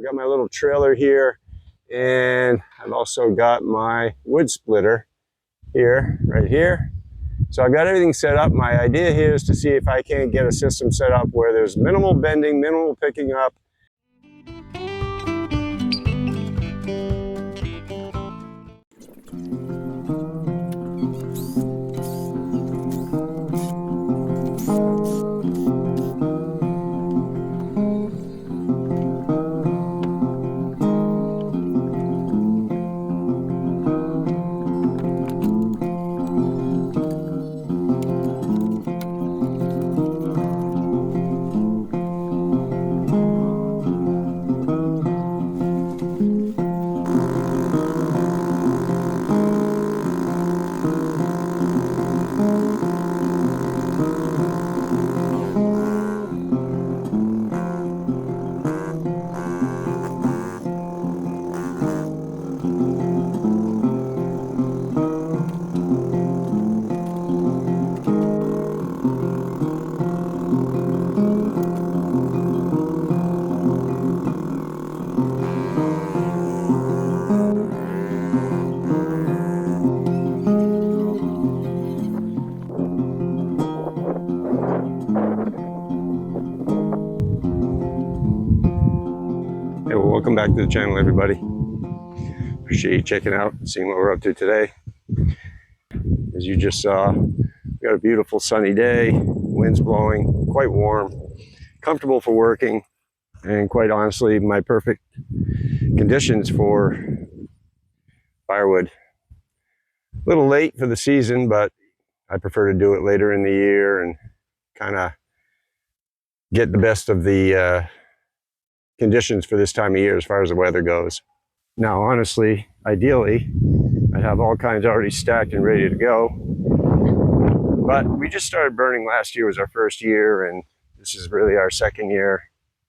I've got my little trailer here, and I've also got my wood splitter here, right here. So I've got everything set up. My idea here is to see if I can't get a system set up where there's minimal bending, minimal picking up. Hey, well, welcome back to the channel, everybody. Appreciate you checking out and seeing what we're up to today. As you just saw, we got a beautiful sunny day, wind's blowing, quite warm, comfortable for working, and quite honestly, my perfect conditions for firewood. A little late for the season, but I prefer to do it later in the year and kind of get the best of the conditions for this time of year as far as the weather goes. Now, honestly, ideally, I'd have all kinds already stacked and ready to go. But we just started burning. Last year was our first year, and this is really our second year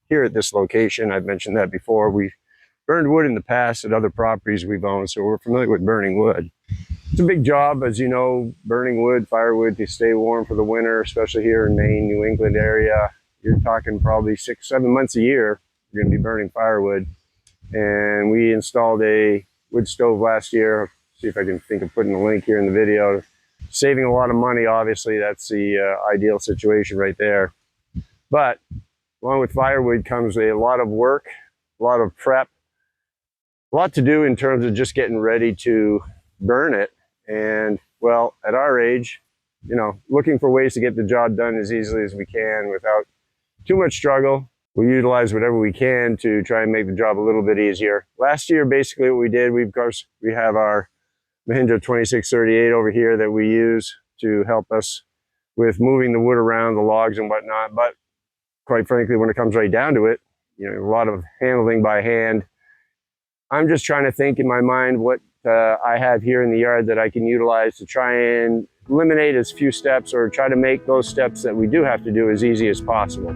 here at this location. I've mentioned that before. We've burned wood in the past at other properties we've owned, so we're familiar with burning wood. It's a big job, as you know, burning wood, firewood, to stay warm for the winter, especially here in Maine, New England area. You're talking probably 6-7 months a year you're going to be burning firewood. And we installed a wood stove last year. See if I can think of putting a link here in the video. Saving a lot of money, obviously. That's the ideal situation right there. But along with firewood comes a lot of work, a lot of prep, a lot to do in terms of just getting ready to burn it. And well, at our age, you know, looking for ways to get the job done as easily as we can without too much struggle. We utilize whatever we can to try and make the job a little bit easier. Last year, basically what we did, we have our Mahindra 2638 over here that we use to help us with moving the wood around, the logs and whatnot. But quite frankly, when it comes right down to it, you know, a lot of handling by hand. I'm just trying to think in my mind what I have here in the yard that I can utilize to try and eliminate as few steps, or try to make those steps that we do have to do as easy as possible.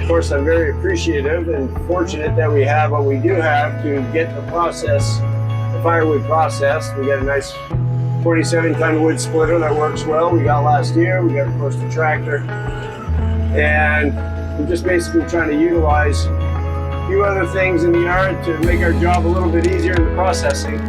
Of course, I'm very appreciative and fortunate that we have what we do have to get the process, the firewood processed. We got a nice 27-ton wood splitter that works well. We got last year. We got, of course, the tractor. And we're just basically trying to utilize a few other things in the yard to make our job a little bit easier in the processing.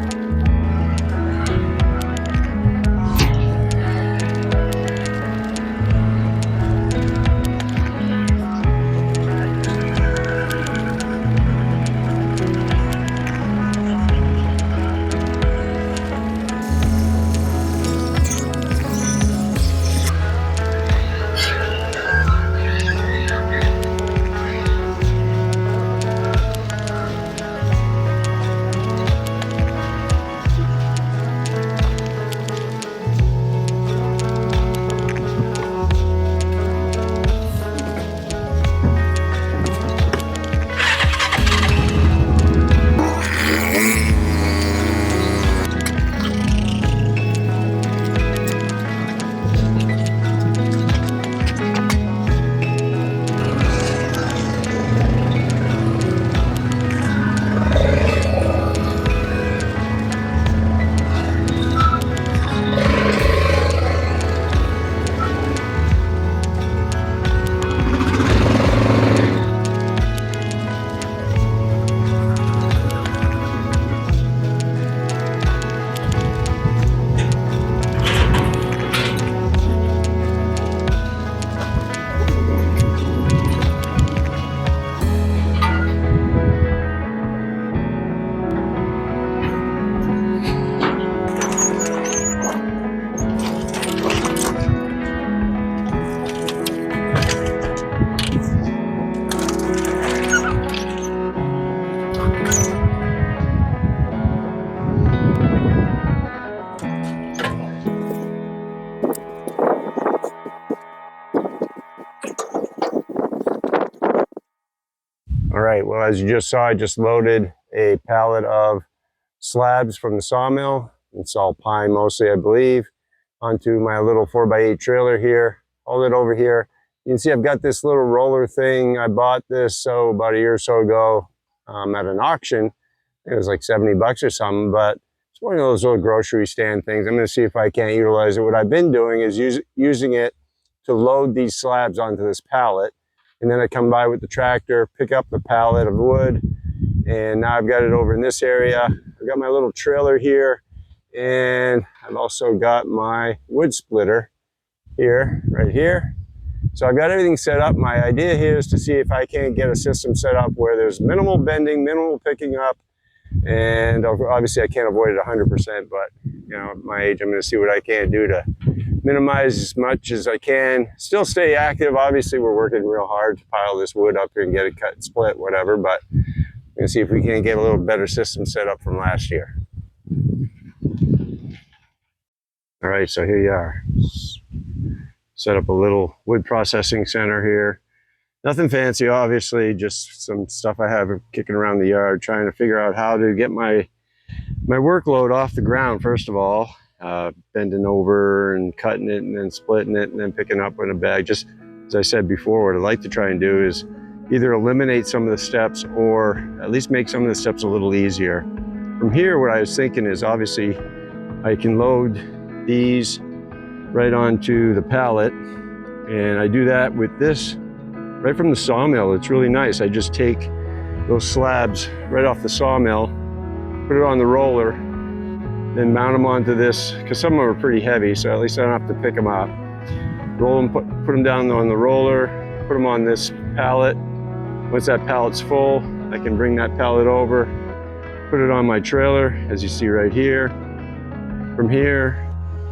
right, well, as you just saw, I just loaded a pallet of slabs from the sawmill. It's all pine mostly, I believe, onto my little 4x8 trailer here. Hold it over here. You can see I've got this little roller thing. I bought this about a year or so ago at an auction. It was like 70 bucks or something, but it's one of those little grocery stand things. I'm going to see if I can't utilize it. What I've been doing is using it to load these slabs onto this pallet. And then I come by with the tractor, pick up the pallet of wood, and now I've got it over in this area. I've got my little trailer here, and I've also got my wood splitter here, right here. So I've got everything set up. My idea here is to see if I can't get a system set up where there's minimal bending, minimal picking up, and obviously I can't avoid it 100%, but you know, at my age, I'm going to see what I can do to minimize as much as I can. Still stay active. Obviously, we're working real hard to pile this wood up here and get it cut and split, whatever, but we're going to see if we can get a little better system set up from last year. All right, so here you are. Set up a little wood processing center here. Nothing fancy, obviously, just some stuff I have kicking around the yard, trying to figure out how to get my workload off the ground, first of all. Bending over and cutting it and then splitting it and then picking up in a bag. Just as I said before, what I'd like to try and do is either eliminate some of the steps or at least make some of the steps a little easier. From here, what I was thinking is obviously I can load these right onto the pallet, and I do that with this right from the sawmill. It's really nice. I just take those slabs right off the sawmill, put it on the roller, then mount them onto this, because some of them are pretty heavy, so at least I don't have to pick them up. Roll them, put them down on the roller, put them on this pallet. Once that pallet's full, I can bring that pallet over, put it on my trailer, as you see right here. From here,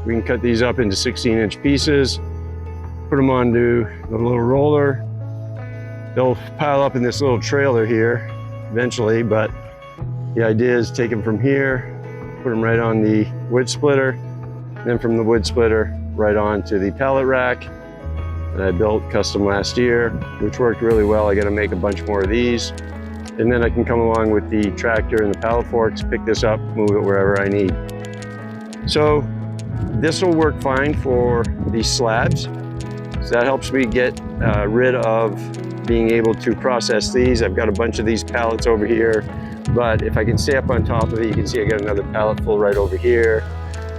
we can cut these up into 16-inch pieces, put them onto the little roller. They'll pile up in this little trailer here eventually, but the idea is take them from here, put them right on the wood splitter, and then from the wood splitter right onto the pallet rack that I built custom last year, which worked really well. I got to make a bunch more of these, and then I can come along with the tractor and the pallet forks, pick this up, move it wherever I need. So this will work fine for these slabs. So that helps me get rid of being able to process these. I've got a bunch of these pallets over here, but if I can stay up on top of it, you can see I got another pallet full right over here.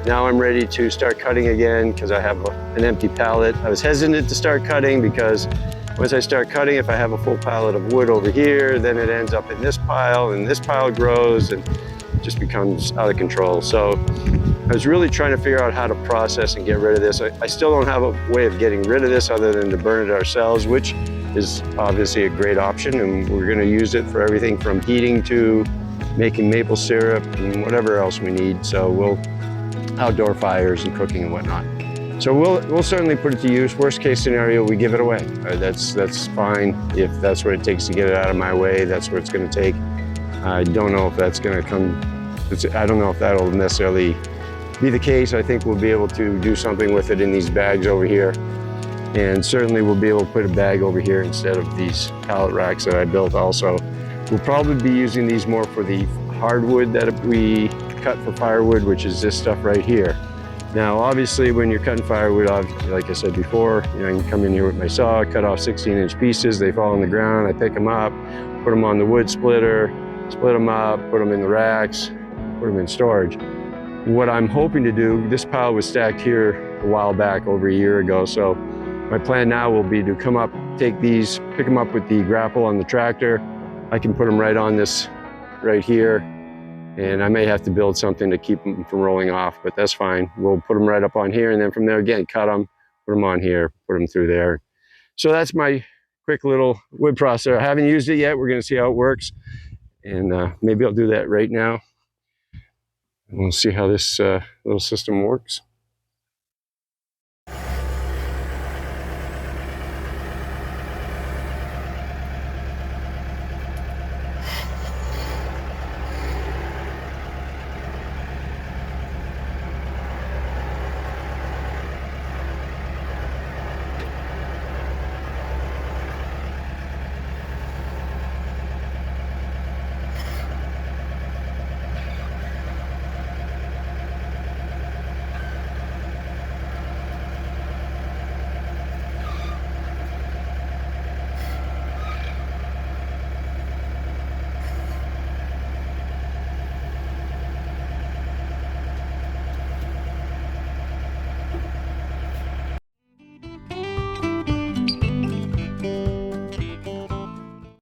Now I'm ready to start cutting again because I have an empty pallet. I was hesitant to start cutting because once I start cutting, if I have a full pallet of wood over here, then it ends up in this pile, and this pile grows and it just becomes out of control. So I was really trying to figure out how to process and get rid of this. I still don't have a way of getting rid of this other than to burn it ourselves, which is obviously a great option, and we're going to use it for everything from heating to making maple syrup and whatever else we need. So we'll outdoor fires and cooking and whatnot. So we'll certainly put it to use. Worst case scenario, we give it away. That's fine. If that's what it takes to get it out of my way, that's what it's going to take. I don't know if that's going to come. I don't know if that'll necessarily be the case. I think we'll be able to do something with it in these bags over here. And certainly we'll be able to put a bag over here instead of these pallet racks that I built also. We'll probably be using these more for the hardwood that we cut for firewood, which is this stuff right here. Now, obviously, when you're cutting firewood, like I said before, you know, I can come in here with my saw, cut off 16-inch pieces, they fall on the ground, I pick them up, put them on the wood splitter, split them up, put them in the racks, put them in storage. What I'm hoping to do, this pile was stacked here a while back, over a year ago, so my plan now will be to come up, take these, pick them up with the grapple on the tractor. I can put them right on this right here, and I may have to build something to keep them from rolling off, but that's fine. We'll put them right up on here, and then from there again, cut them, put them on here, put them through there. So that's my quick little wood processor. I haven't used it yet. We're going to see how it works, and maybe I'll do that right now. And we'll see how this little system works.